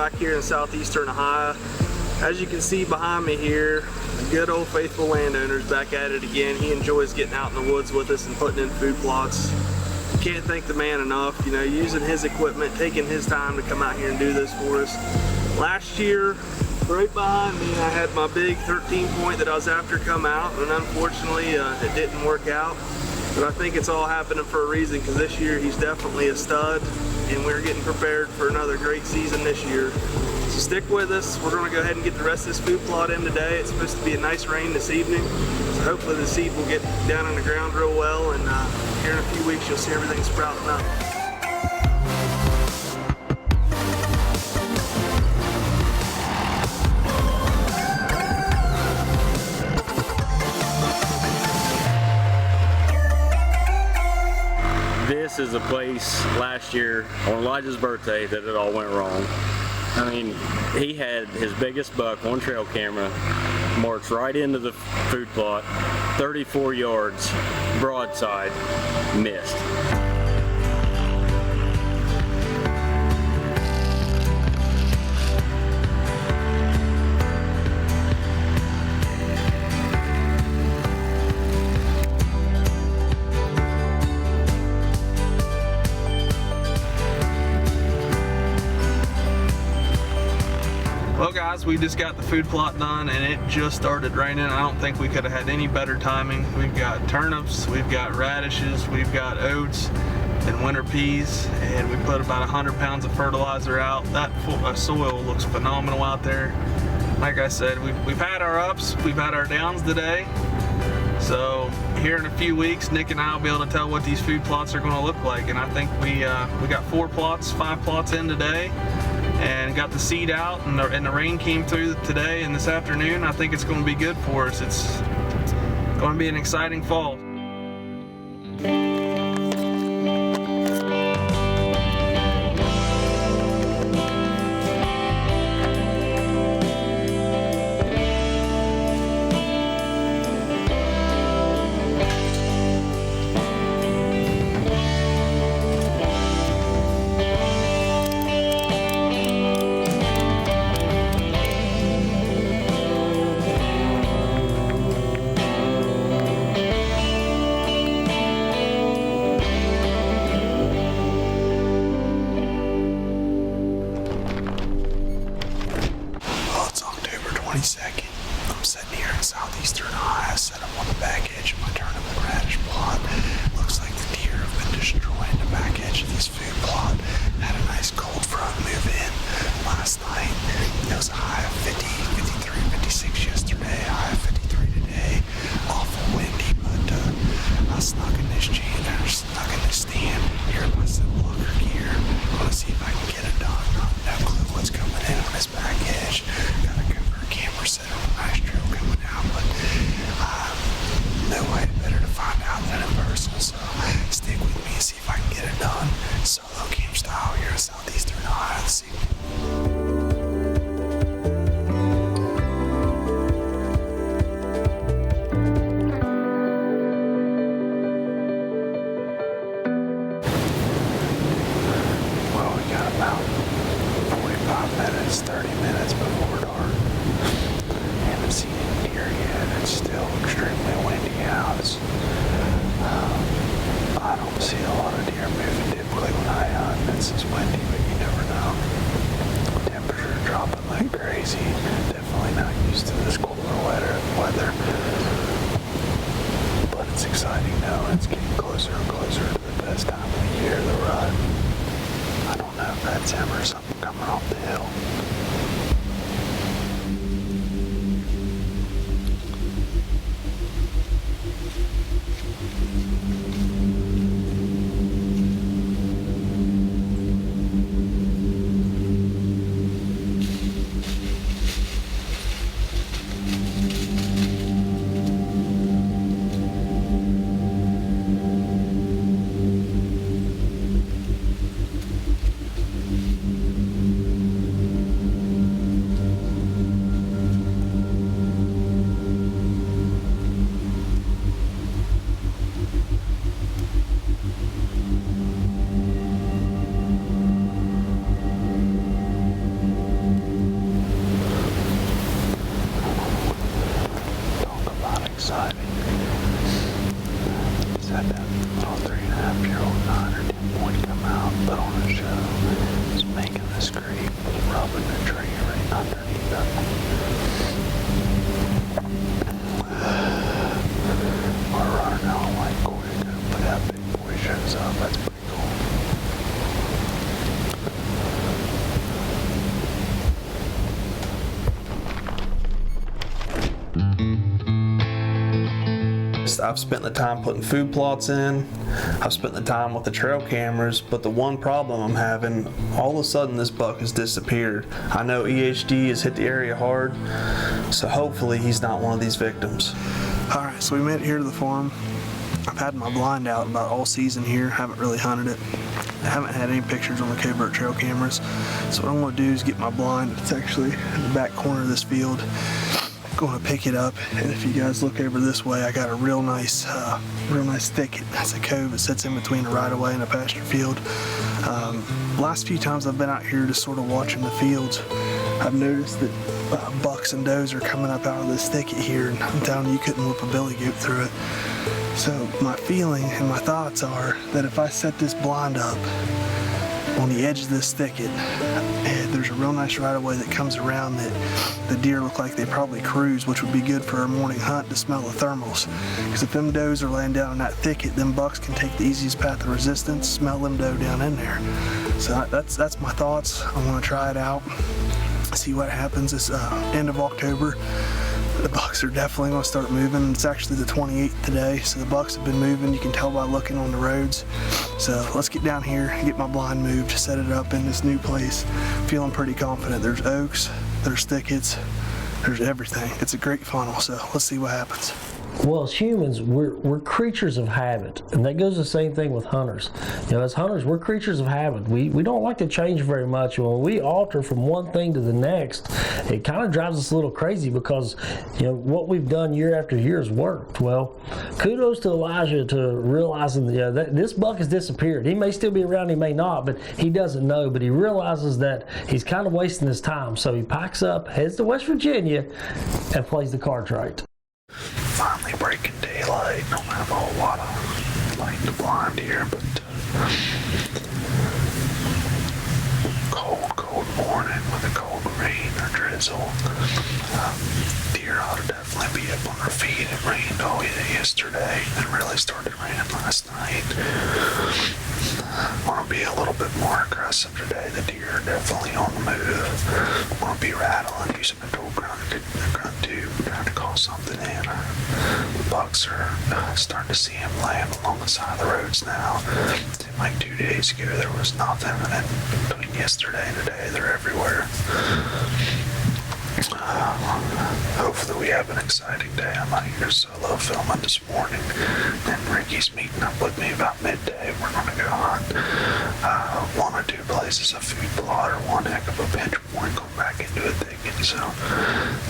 back here in southeastern Ohio. As you can see behind me here, the good old faithful landowner's back at it again. He enjoys getting out in the woods with us and putting in food plots. Can't thank the man enough, you know, using his equipment, taking his time to come out here and do this for us. Last year, right behind me, I had my big 13 point that I was after come out, and unfortunately it didn't work out. But I think it's all happening for a reason, because this year he's definitely a stud, and we're getting prepared for another great season this year. So stick with us. We're going to go ahead and get the rest of this food plot in today. It's supposed to be a nice rain this evening, so hopefully the seed will get down in the ground real well, and here in a few weeks you'll see everything sprouting up. This is a place last year on Elijah's birthday that it all went wrong. I mean, he had his biggest buck on trail camera, marched right into the food plot, 34 yards, broadside, missed. Well guys, we just got the food plot done and it just started raining. I don't think we could have had any better timing. We've got turnips, we've got radishes, we've got oats and winter peas, and we put about 100 pounds of fertilizer out. That soil looks phenomenal out there. Like I said, we've had our ups, we've had our downs today. So here in a few weeks, Nick and I will be able to tell what these food plots are going to look like. And I think we got 5 plots in today, and got the seed out, and the rain came through today and this afternoon. I think it's going to be good for us. It's going to be an exciting fall. I'm sitting here in southeastern Ohio, set up on the back edge of my turnip and radish plot. Looks like the deer have been destroying the back edge of this food plot. Had a nice cold front move in last night. It was a high of 50, 53, 56 yesterday, high of 53 today. Awful windy, but I snuck in this stand here in my ziplocker gear. I'm gonna see if I can get it done. No clue what's coming in on this back edge. Got a camera set on a nice trail coming out, but no way better to find out than in person. So stick with me and see if I can get it done solo camp style here in southeastern Ohio this evening. Well, we got about 45 minutes, 30 minutes before dark. Haven't seen any deer yet. It's still extremely windy out. I don't see a lot of deer moving typically when I hunt. It's just windy, but you never know. Temperature dropping like crazy. Definitely not used to this cooler weather. But it's exciting now. It's getting closer and closer to the best time of the year to run. I don't know if that's him or something coming off the hill. up in the tree right underneath it. We're running out like quick, but that big boy shows up. That's pretty cool. I've spent the time putting food plots in, I've spent the time with the trail cameras, but the one problem I'm having, all of a sudden this buck has disappeared. I know EHD has hit the area hard, so hopefully he's not one of these victims. Alright, so we made it here to the farm. I've had my blind out about all season here, haven't really hunted it. I haven't had any pictures on the covert trail cameras, so what I'm going to do is get my blind. It's actually in the back corner of this field. Going to pick it up, and if you guys look over this way, I got a real nice thicket. That's a cove that sits in between a right of way and a pasture field. Last few times I've been out here just sort of watching the fields, I've noticed that bucks and does are coming up out of this thicket here, and I'm telling you, you couldn't whip a billy goat through it. So my feeling and my thoughts are that if I set this blind up on the edge of this thicket, and there's a real nice right of way that comes around that the deer look like they probably cruise, which would be good for our morning hunt to smell the thermals. Because if them does are laying down in that thicket, them bucks can take the easiest path of resistance, smell them doe down in there. So that's my thoughts. I'm gonna try it out, see what happens. It's end of October. The bucks are definitely going to start moving. It's actually the 28th today, so the bucks have been moving. You can tell by looking on the roads. So let's get down here, get my blind moved, set it up in this new place. Feeling pretty confident. There's oaks, there's thickets, there's everything. It's a great funnel, so let's see what happens. Well, as humans, we're creatures of habit, and that goes the same thing with hunters. You know, as hunters, we're creatures of habit. We don't like to change very much. When we alter from one thing to the next, it kind of drives us a little crazy because, you know, what we've done year after year has worked. Well, kudos to Elijah to realizing that this buck has disappeared. He may still be around, he may not, but he doesn't know. But he realizes that he's kind of wasting his time, so he packs up, heads to West Virginia, and plays the cards right. Finally breaking daylight. Don't have a whole lot of light in the blind here, but cold morning with a cold rain or drizzle. Deer ought to definitely be up on their feet. It rained all day yesterday and really started raining last night. I want to be a little bit more aggressive today. The deer are definitely on the move. I want to be rattling, using the tool grunt tube, trying to call something in. The bucks are starting to see him laying along the side of the roads now. Like 2 days ago, there was nothing, and then between yesterday and today, they're everywhere. Hopefully we have an exciting day. I'm out here solo filming this morning, and Ricky's meeting up with me about midday. We're going to go hunt one or two places, a food plot, or one heck of a pinch point going back into a thicket. So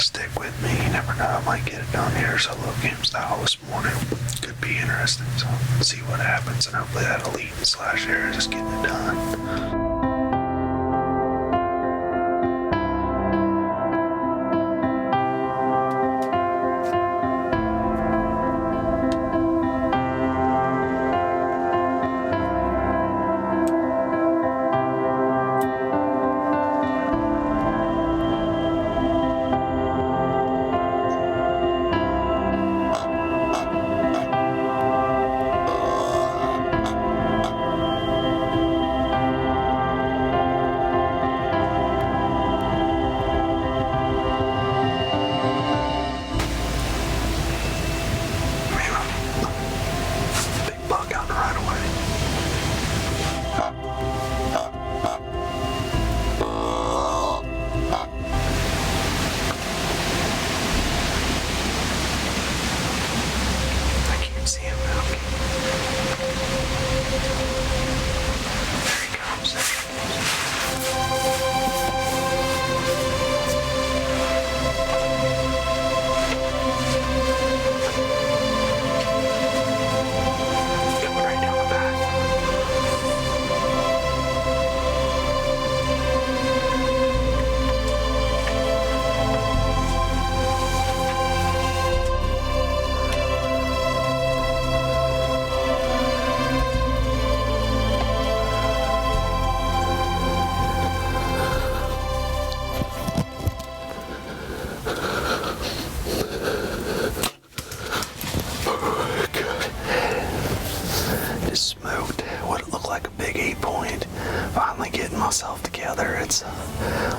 stick with me. You never know, I might get it done here solo cam style this morning. Could be interesting, so see what happens, and hopefully that'll lead / area just getting it done.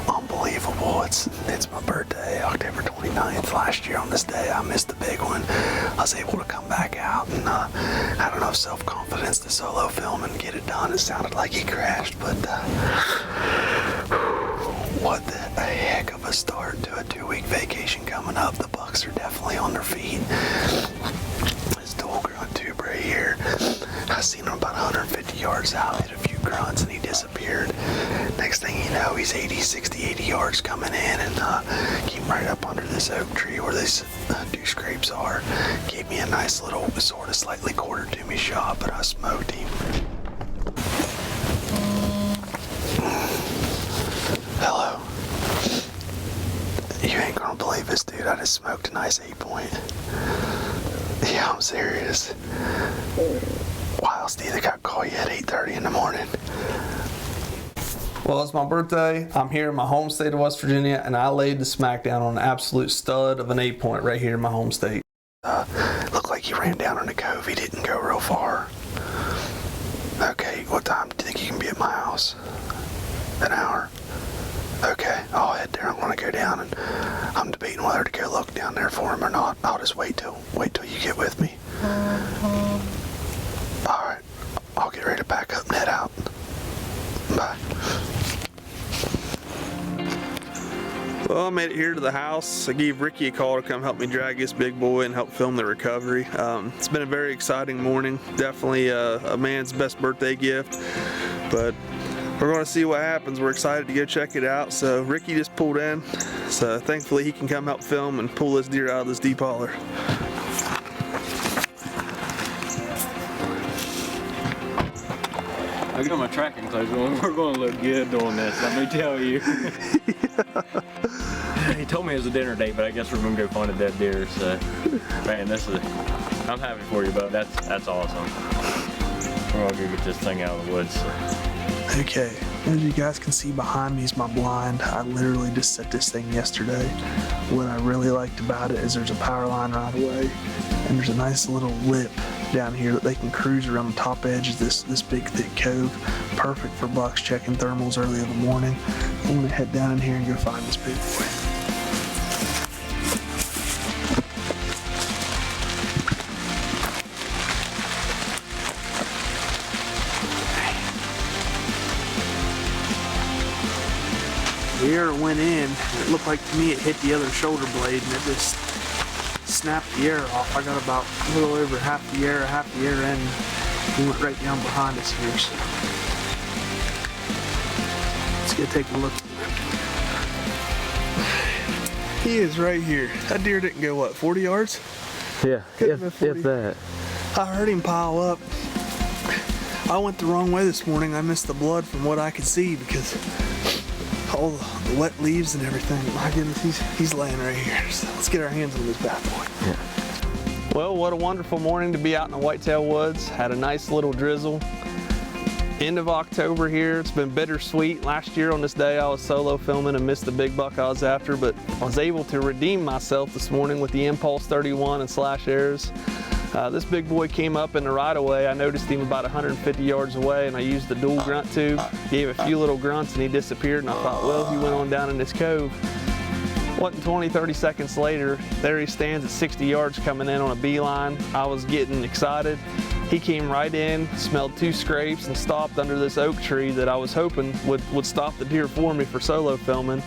unbelievable. It's my birthday, October 29th. Last year on this day, I missed the big one. I was able to come back out and had enough self-confidence to solo film and get it done. It sounded like he crashed, but what the heck of a start to a 2-week vacation coming up. The bucks are definitely on their feet. This dual grunt tube right here, I seen him about 150 yards out, hit a few grunts, and he disappeared. Next thing you know, he's 80, 60, 80 yards coming in and came right up under this oak tree where these dew scrapes are. Gave me a nice little sort of slightly quarter to me shot, but I smoked him. Hello. You ain't gonna believe this, dude. I just smoked a nice 8-point. Yeah, I'm serious. Why else do you think I'd call you at 8:30 in the morning? Well, it's my birthday. I'm here in my home state of West Virginia, and I laid the smackdown on an absolute stud of an 8-point right here in my home state. Looked like he ran down in the cove. He didn't go real far. Okay, what time do you think you can be at my house? An hour? Okay, I'll head there. I'm gonna go down, and I'm debating whether to go look down there for him or not. I'll just wait till you get with me. All right, I'll get ready to pack up and head out. Bye. Well, I made it here to the house. I gave Ricky a call to come help me drag this big boy and help film the recovery. It's been a very exciting morning. Definitely a man's best birthday gift, but we're going to see what happens. We're excited to go check it out. So Ricky just pulled in, so thankfully he can come help film and pull this deer out of this deep holler. I got my tracking clothes on. We're going to look good doing this, let me tell you. He told me it was a dinner date, but I guess we're going to go find a dead deer. So, man, I'm happy for you, bud. That's awesome. We're going to go get this thing out of the woods. Okay, as you guys can see behind me is my blind. I literally just set this thing yesterday. What I really liked about it is there's a power line right away, and there's a nice little lip down here that they can cruise around the top edge of this big thick cove. Perfect for bucks checking thermals early in the morning. I'm gonna head down in here and go find this big boy. The arrow went in, and it looked like to me it hit the other shoulder blade and it just snapped the arrow off. I got about a little over half the arrow in, and he went right down behind us here. So let's go take a look. He is right here. That deer didn't go, what, 40 yards? Yeah, if that. I heard him pile up. I went the wrong way this morning. I missed the blood from what I could see because all the wet leaves and everything. My goodness, he's laying right here. So let's get our hands on this bad boy. Yeah. Well, what a wonderful morning to be out in the Whitetail woods. Had a nice little drizzle. End of October here. It's been bittersweet. Last year on this day I was solo filming and missed the big buck I was after, but I was able to redeem myself this morning with the Impulse 31 and slash arrows. This big boy came up in the right of way. I noticed him about 150 yards away, and I used the dual grunt tube, gave a few little grunts, and he disappeared. And I thought, well, he went on down in this cove. Wasn't 20, 30 seconds later, there he stands at 60 yards coming in on a beeline. I was getting excited. He came right in, smelled 2 scrapes, and stopped under this oak tree that I was hoping would stop the deer for me for solo filming.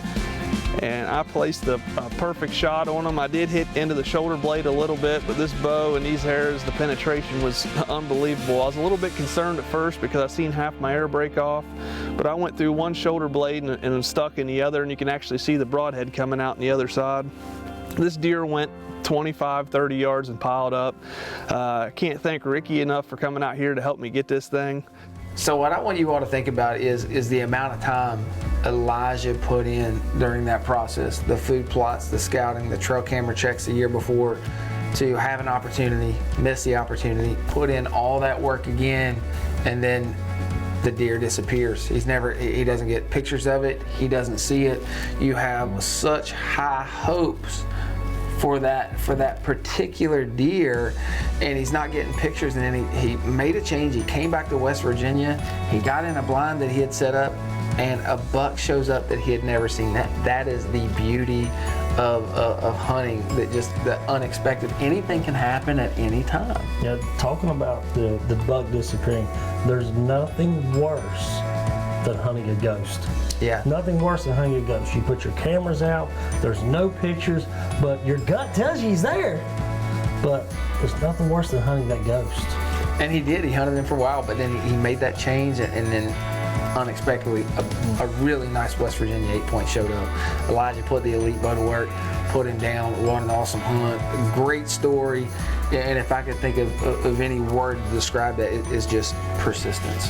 And I placed a perfect shot on him. I did hit into the shoulder blade a little bit, but this bow and these arrows, the penetration was unbelievable. I was a little bit concerned at first because I seen half my arrow break off, but I went through one shoulder blade and stuck in the other, and you can actually see the broadhead coming out on the other side. This deer went 25, 30 yards and piled up. Can't thank Ricky enough for coming out here to help me get this thing. So what I want you all to think about is the amount of time Elijah put in during that process, the food plots, the scouting, the trail camera checks the year before, to have an opportunity, miss the opportunity, put in all that work again, and then the deer disappears. He doesn't get pictures of it, he doesn't see it. You have such high hopes for that particular deer, and he's not getting pictures. And then he made a change. He came back to West Virginia. He got in a blind that he had set up, and a buck shows up that he had never seen. That is the beauty of hunting, that just the unexpected. Anything can happen at any time. Yeah, talking about the buck disappearing, there's nothing worse than hunting a ghost. Yeah. Nothing worse than hunting a ghost. You put your cameras out, there's no pictures, but your gut tells you he's there. But there's nothing worse than hunting that ghost. And he did. He hunted him for a while, but then he made that change, and then unexpectedly a really nice West Virginia 8-point showed up. Elijah put the elite bow to work, put him down. What an awesome hunt. Great story. And if I could think of any word to describe that, it's just persistence.